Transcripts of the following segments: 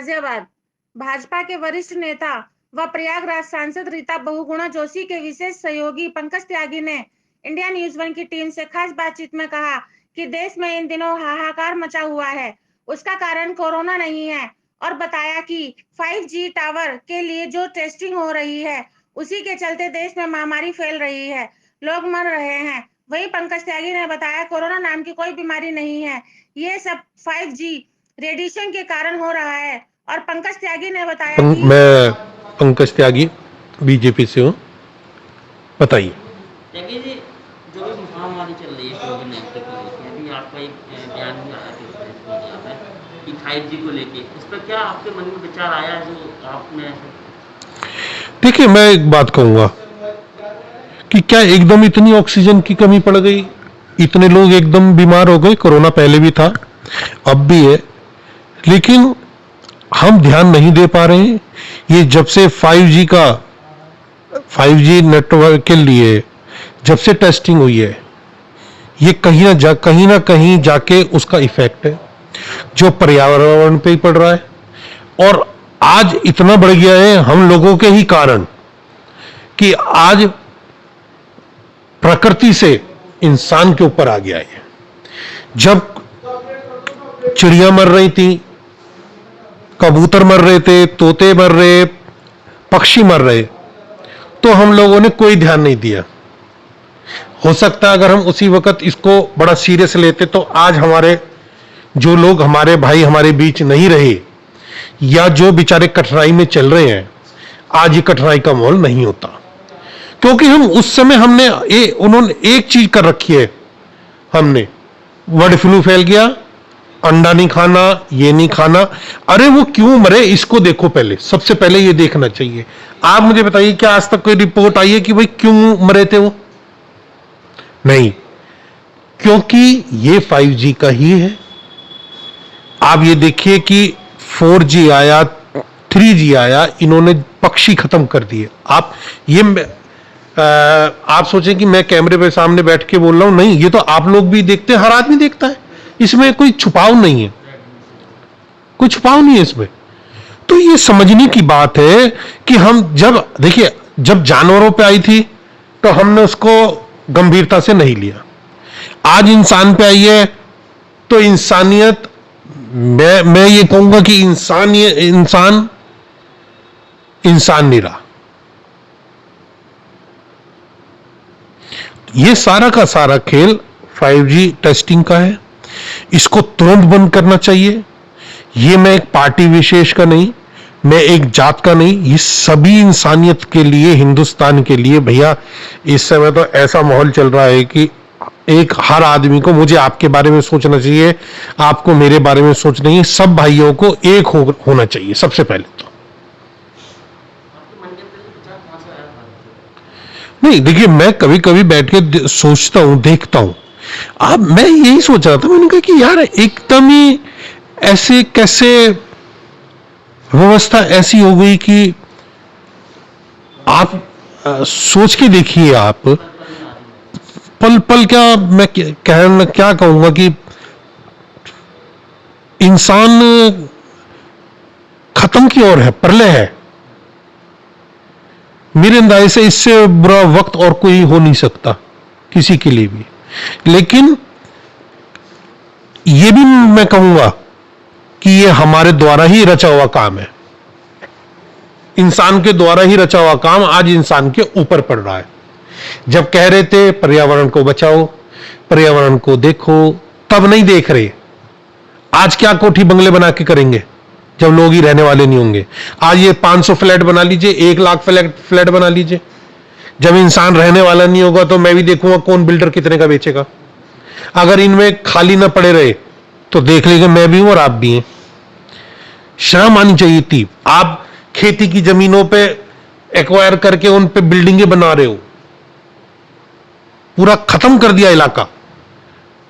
गाजियाबाद। भाजपा के वरिष्ठ नेता व प्रयागराज सांसद रीता बहुगुणा जोशी के विशेष सहयोगी पंकज त्यागी ने इंडिया न्यूज वन की टीम से खास बातचीत में कहा कि देश में इन दिनों हाहाकार मचा हुआ है, उसका कारण कोरोना नहीं है, और बताया कि 5G टावर के लिए जो टेस्टिंग हो रही है उसी के चलते देश में महामारी फैल रही है, लोग मर रहे हैं। वहीं पंकज त्यागी ने बताया कोरोना नाम की कोई बीमारी नहीं है, ये सब 5G रेडिएशन के कारण हो रहा है। और पंकज त्यागी ने बताया कि मैं पंकज त्यागी बीजेपी से हूँ। बताइए। त्यागी जी, जो भी महामारी चल रही है कोविड-19 को लेके, अभी आपका एक बयान भी आया था कि 5G को लेके, इस पर क्या आपके मन में विचार आया जो आपने? देखिए, मैं एक बात कहूँगा कि क्या एकदम इतनी ऑक्सीजन की कमी पड़ गई, इतने लोग एकदम बीमार हो गए? कोरोना पहले भी था, अब भी है, लेकिन हम ध्यान नहीं दे पा रहे हैं। ये जब से 5G नेटवर्क के लिए जब से टेस्टिंग हुई है, ये कहीं ना कहीं जाके उसका इफेक्ट है जो पर्यावरण पे ही पड़ रहा है, और आज इतना बढ़ गया है हम लोगों के ही कारण कि आज प्रकृति से इंसान के ऊपर आ गया है। जब चिड़िया मर रही थी, कबूतर मर रहे थे, तोते मर रहे, पक्षी मर रहे, तो हम लोगों ने कोई ध्यान नहीं दिया। हो सकता है अगर हम उसी वक्त इसको बड़ा सीरियस लेते तो आज हमारे जो लोग, हमारे भाई हमारे बीच नहीं रहे, या जो बेचारे कठिनाई में चल रहे हैं, आज ये कठिनाई का माहौल नहीं होता। क्योंकि हम उस समय उन्होंने एक चीज कर रखी है, हमने बर्ड फ्लू फैल गया, अंडा नहीं खाना, ये नहीं खाना। अरे वो क्यों मरे इसको देखो, पहले सबसे पहले ये देखना चाहिए। आप मुझे बताइए, क्या आज तक कोई रिपोर्ट आई है कि भाई क्यों मरे थे वो? नहीं, क्योंकि ये 5G का ही है। आप ये देखिए कि 4G आया, 3G आया, इन्होंने पक्षी खत्म कर दिए। आप सोचें कि मैं कैमरे पे सामने बैठ के बोल रहा हूं, नहीं, ये तो आप लोग भी देखते हैं, हर आदमी देखता है, इसमें कोई छुपाव नहीं है, कोई छुपाव नहीं है इसमें। तो ये समझने की बात है कि हम देखिए, जब जानवरों पे आई थी तो हमने उसको गंभीरता से नहीं लिया। आज इंसान पे आई है तो इंसानियत, मैं ये कहूंगा कि इंसान नहीं रहा। ये सारा का सारा खेल 5G टेस्टिंग का है, इसको तुरंत बंद करना चाहिए। ये मैं एक पार्टी विशेष का नहीं, मैं एक जात का नहीं, ये सभी इंसानियत के लिए, हिंदुस्तान के लिए। भैया इस समय तो ऐसा माहौल चल रहा है कि हर आदमी को, मुझे आपके बारे में सोचना चाहिए, आपको मेरे बारे में सोचना चाहिए, सब भाइयों को एक होना चाहिए सबसे पहले तो। नहीं, देखिए, मैं कभी कभी बैठ के सोचता हूं, देखता हूं। अब मैं यही सोच रहा था, मैंने कहा कि यार एकदम ही ऐसे कैसे व्यवस्था ऐसी हो गई कि आप सोच के देखिए, आप पल पल, क्या मैं क्या कहूंगा कि इंसान खत्म की ओर है, प्रलय है। मेरे अंदाजे से इससे बुरा वक्त और कोई हो नहीं सकता किसी के लिए भी। लेकिन यह भी मैं कहूंगा कि यह हमारे द्वारा ही रचा हुआ काम है, इंसान के द्वारा ही रचा हुआ काम आज इंसान के ऊपर पड़ रहा है। जब कह रहे थे पर्यावरण को बचाओ, पर्यावरण को देखो, तब नहीं देख रहे। आज क्या कोठी बंगले बना के करेंगे जब लोग ही रहने वाले नहीं होंगे? आज ये 500 फ्लैट बना लीजिए, 1 लाख फ्लैट बना लीजिए, जब इंसान रहने वाला नहीं होगा तो मैं भी देखूंगा कौन बिल्डर कितने का बेचेगा। अगर इनमें खाली ना पड़े रहे तो देख लीजिए, मैं भी हूं और आप भी हैं। शर्म आनी चाहिए थी। आप खेती की जमीनों पे एक्वायर करके उन पे बिल्डिंगें बना रहे हो, पूरा खत्म कर दिया इलाका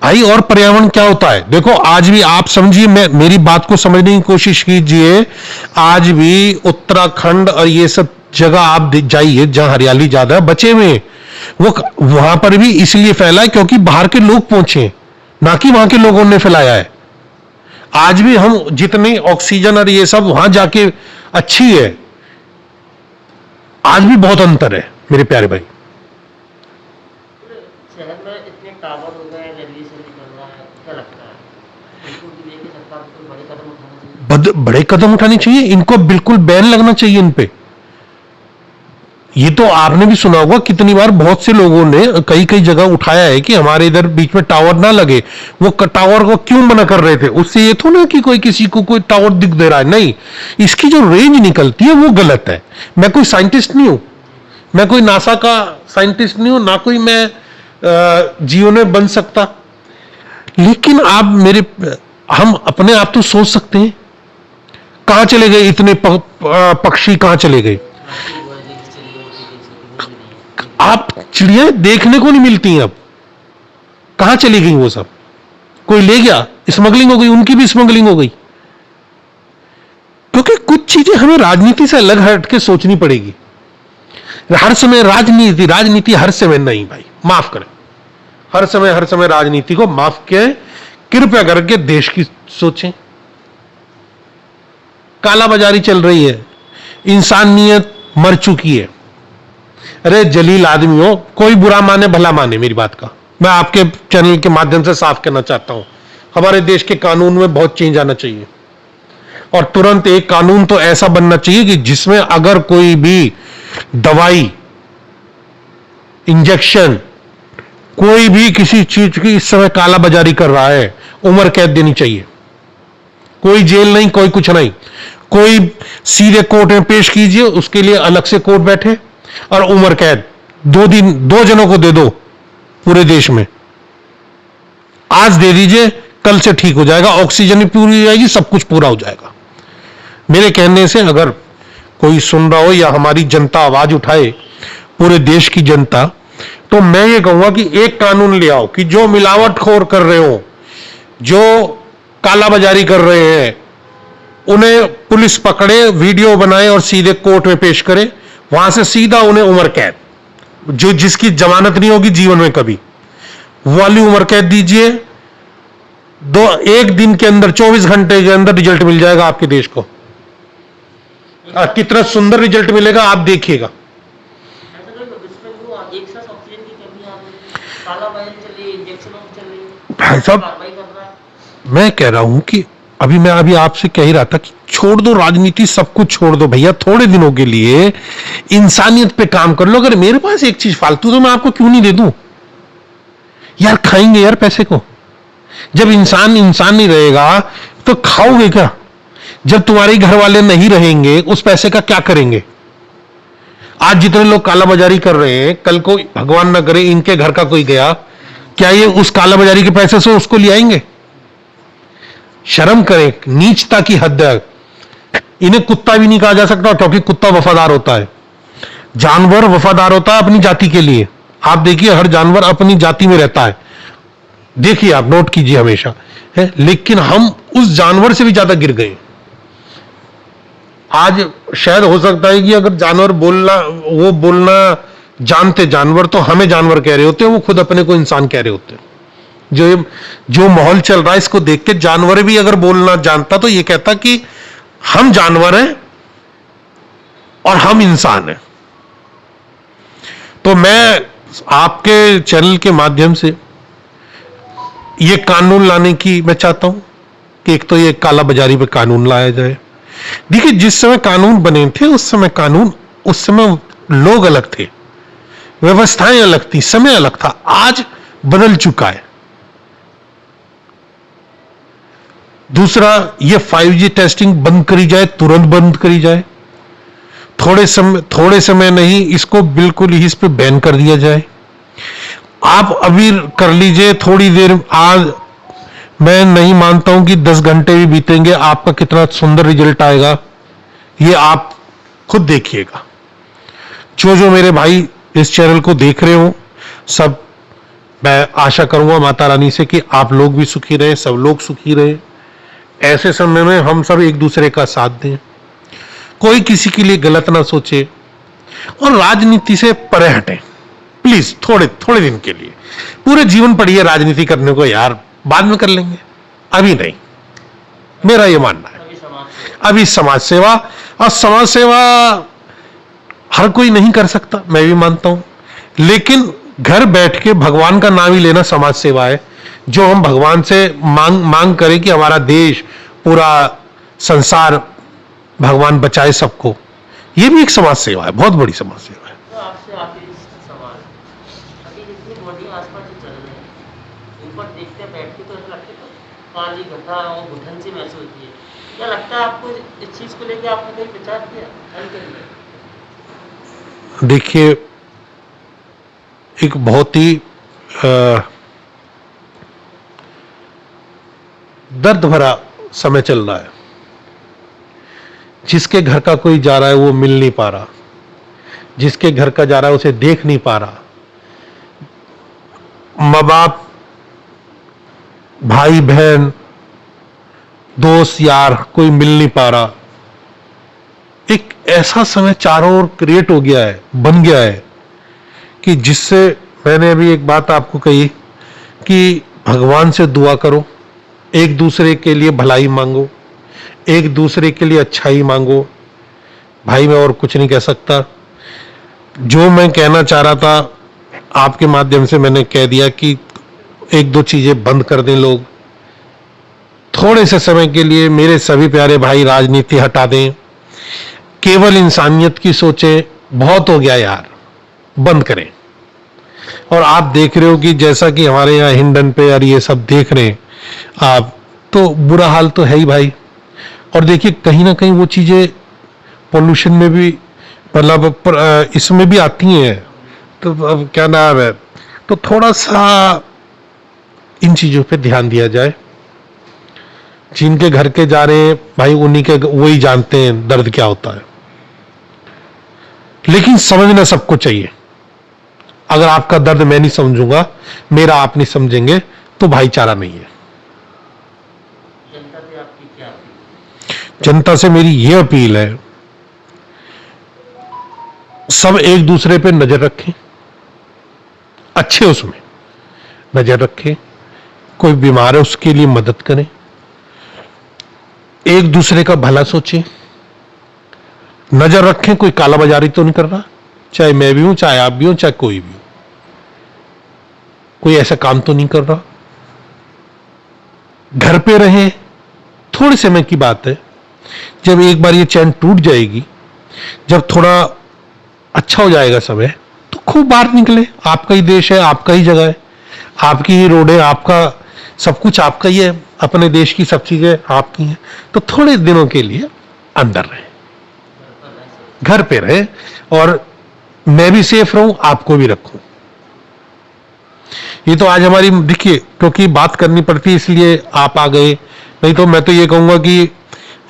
भाई। और पर्यावरण क्या होता है देखो, आज भी आप समझिए, मेरी बात को समझने की कोशिश कीजिए। आज भी उत्तराखंड और ये सब जगह आप जाइए जहां हरियाली ज्यादा है, बचे हुए, वो वहां पर भी इसलिए फैला है क्योंकि बाहर के लोग पहुंचे, ना कि वहां के लोगों ने फैलाया है। आज भी हम जितनी ऑक्सीजन और ये सब वहां जाके अच्छी है, आज भी बहुत अंतर है मेरे प्यारे भाई। शहर में इतने टावर हो गए, रेडिएशन निकल रहा है, क्या लगता है इनको भी लेके सरकार को बड़े कदम उठाने चाहिए? बड़े कदम उठाने चाहिए, इनको बिल्कुल बैन लगना चाहिए इन पे। ये तो आपने भी सुना होगा कितनी बार बहुत से लोगों ने कई कई जगह उठाया है कि हमारे इधर बीच में टावर ना लगे। वो टावर को क्यों मना कर रहे थे? उससे ये थोड़ा कि कोई किसी को कोई टावर दिख दे रहा है, नहीं, इसकी जो रेंज निकलती है वो गलत है। मैं कोई साइंटिस्ट नहीं हूं, मैं कोई नासा का साइंटिस्ट नहीं हूं, ना कोई मैं जियो में बन सकता, लेकिन आप हम अपने आप तो सोच सकते हैं कहां चले गए इतने पक्षी, कहां चले गए? आप चिड़ियां देखने को नहीं मिलती हैं अब, कहां चली गई वो सब? कोई ले गया, स्मगलिंग हो गई, उनकी भी स्मगलिंग हो गई। क्योंकि कुछ चीजें हमें राजनीति से अलग हट के सोचनी पड़ेगी। हर समय राजनीति हर समय नहीं भाई, माफ करें, हर समय राजनीति को माफ करें, कृपया करके देश की सोचें। कालाबाजारी चल रही है, इंसानियत मर चुकी है। अरे जलील आदमी हो, कोई बुरा माने भला माने, मेरी बात का मैं आपके चैनल के माध्यम से साफ करना चाहता हूं। हमारे देश के कानून में बहुत चेंज आना चाहिए, और तुरंत एक कानून तो ऐसा बनना चाहिए कि जिसमें अगर कोई भी दवाई, इंजेक्शन, कोई भी किसी चीज की इस समय कालाबाजारी कर रहा है, उम्र कैद देनी चाहिए। कोई जेल नहीं, कोई कुछ नहीं, कोई सीधे कोर्ट में पेश कीजिए, उसके लिए अलग से कोर्ट बैठे और उम्र कैद 2 जनों को दे दो पूरे देश में। आज दे दीजिए, कल से ठीक हो जाएगा, ऑक्सीजन भी पूरी हो जाएगी, सब कुछ पूरा हो जाएगा। मेरे कहने से अगर कोई सुन रहा हो या हमारी जनता आवाज उठाए, पूरे देश की जनता, तो मैं ये कहूंगा कि एक कानून ले आओ कि जो मिलावटखोर कर रहे हो, जो कालाबाजारी कर रहे हैं, उन्हें पुलिस पकड़े, वीडियो बनाए और सीधे कोर्ट में पेश करे, वहां से सीधा उन्हें उम्र कैद, जो जिसकी जमानत नहीं होगी जीवन में कभी, वाली उम्र कैद दीजिए। एक दिन के अंदर, 24 घंटे के अंदर रिजल्ट मिल जाएगा आपके देश को। कितना सुंदर रिजल्ट मिलेगा, आप देखिएगा। भाई साहब, मैं कह रहा हूं कि अभी आपसे कह ही रहा था कि छोड़ दो राजनीति, सब कुछ छोड़ दो भैया, थोड़े दिनों के लिए इंसानियत पे काम कर लो। अगर मेरे पास एक चीज फालतू तो मैं आपको क्यों नहीं दे दूं यार? खाएंगे यार पैसे को? जब इंसान नहीं रहेगा तो खाओगे क्या? जब तुम्हारे घर वाले नहीं रहेंगे, उस पैसे का क्या करेंगे? आज जितने लोग कालाबाजारी कर रहे हैं, कल को भगवान ना करे इनके घर का कोई गया, क्या ये उस कालाबाजारी के पैसे से उसको ले आएंगे? शर्म करें, नीचता की हद है। इन्हें कुत्ता भी नहीं कहा जा सकता, क्योंकि कुत्ता वफादार होता है, जानवर वफादार होता है अपनी जाति के लिए। आप देखिए, हर जानवर अपनी जाति में रहता है, देखिए आप नोट कीजिए हमेशा है। लेकिन हम उस जानवर से भी ज्यादा गिर गए। आज शायद हो सकता है कि अगर जानवर बोलना जानते जानवर, तो हमें जानवर कह रहे होते हैं, वो खुद अपने को इंसान कह रहे होते हैं। जो माहौल चल रहा है, इसको देख के जानवर भी अगर बोलना जानता तो ये कहता कि हम जानवर हैं और हम इंसान हैं। तो मैं आपके चैनल के माध्यम से ये कानून लाने की मैं चाहता हूं कि एक तो ये काला बाजारी पे कानून लाया जाए। देखिए, जिस समय कानून बने थे उस समय लोग अलग थे, व्यवस्थाएं अलग थी, समय अलग था। आज बदल चुका है। दूसरा, ये 5G टेस्टिंग बंद करी जाए, तुरंत बंद करी जाए। थोड़े समय नहीं, इसको बिल्कुल ही इस पे बैन कर दिया जाए। आप अभी कर लीजिए थोड़ी देर। आज मैं नहीं मानता हूं कि 10 घंटे भी बीतेंगे, आपका कितना सुंदर रिजल्ट आएगा ये आप खुद देखिएगा। जो मेरे भाई इस चैनल को देख रहे हो, सब मैं आशा करूंगा माता रानी से कि आप लोग भी सुखी रहे, सब लोग सुखी रहे। ऐसे समय में हम सब एक दूसरे का साथ दें, कोई किसी के लिए गलत ना सोचे, और राजनीति से परे हटें प्लीज। थोड़े दिन के लिए, पूरे जीवन पड़ी है राजनीति करने को यार, बाद में कर लेंगे, अभी नहीं। मेरा ये मानना है। अभी समाज से अभी समाज सेवा, और समाज सेवा हर कोई नहीं कर सकता, मैं भी मानता हूं, लेकिन घर बैठ के भगवान का नाम ही लेना समाज सेवा है। जो हम भगवान से मांग करें कि हमारा देश, पूरा संसार भगवान बचाए सबको, ये भी एक समाज सेवा है, बहुत बड़ी समाज सेवा है। तो आपसे आखिरी सवाल, अभी जितनी बॉडी आसपास जो चल रही है, ऊपर देखते बैठ के तो ऐसा लगता है तो काली घटा और घुटन सी महसूस होती है। क्या लगता है आपको इस चीज़ को लेकर आपने कोई विचार किया, हल कर लिया? देखिए, एक बहुत ही दर्द भरा समय चल रहा है। जिसके घर का कोई जा रहा है वो मिल नहीं पा रहा, जिसके घर का जा रहा है उसे देख नहीं पा रहा, माँ बाप, भाई बहन, दोस्त यार, कोई मिल नहीं पा रहा। एक ऐसा समय चारों ओर क्रिएट हो गया है, बन गया है, कि जिससे मैंने अभी एक बात आपको कही कि भगवान से दुआ करो, एक दूसरे के लिए भलाई मांगो, एक दूसरे के लिए अच्छाई मांगो। भाई मैं और कुछ नहीं कह सकता। जो मैं कहना चाह रहा था आपके माध्यम से मैंने कह दिया कि एक दो चीजें बंद कर दें लोग, थोड़े से समय के लिए मेरे सभी प्यारे भाई राजनीति हटा दें, केवल इंसानियत की सोचें। बहुत हो गया यार, बंद करें। और आप देख रहे हो कि जैसा कि हमारे यहाँ हिंडन पे और ये सब देख रहे हैं आप, तो बुरा हाल तो है ही भाई। और देखिए कहीं ना कहीं वो चीजें पोल्यूशन में भी, मतलब इसमें भी आती हैं। तो अब क्या नाम है, तो थोड़ा सा इन चीजों पे ध्यान दिया जाए। जिनके घर के जा रहे हैं भाई, उन्हीं के वही जानते हैं दर्द क्या होता है। लेकिन समझना सबको चाहिए। अगर आपका दर्द मैं नहीं समझूंगा, मेरा आप नहीं समझेंगे, तो भाईचारा नहीं है। जनता से आपकी क्या अपील? जनता से मेरी यह अपील है, सब एक दूसरे पे नजर रखें, अच्छे उसमें नजर रखें। कोई बीमार है उसके लिए मदद करें, एक दूसरे का भला सोचें, नजर रखें कोई कालाबाजारी तो नहीं कर रहा, चाहे मैं भी हूं, चाहे आप भी हो, चाहे कोई भी हो, कोई ऐसा काम तो नहीं कर रहा। घर पे रहें, थोड़े समय की बात है, जब एक बार ये चैन टूट जाएगी, जब थोड़ा अच्छा हो जाएगा समय, तो खूब बाहर निकले। आपका ही देश है, आपका ही जगह है, आपकी ही रोड है, आपका सब कुछ आपका ही है, अपने देश की सब चीजें आपकी हैं। तो थोड़े दिनों के लिए अंदर रहे, घर पे रहे, और मैं भी सेफ रहूं, आपको भी रखूं। ये तो आज हमारी, देखिए क्योंकि बात करनी पड़ती है इसलिए आप आ गए, नहीं तो मैं तो ये कहूंगा कि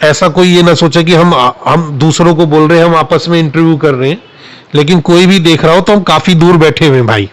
ऐसा कोई ये ना सोचे कि हम दूसरों को बोल रहे हैं, हम आपस में इंटरव्यू कर रहे हैं, लेकिन कोई भी देख रहा हो तो हम काफी दूर बैठे हुए हैं भाई।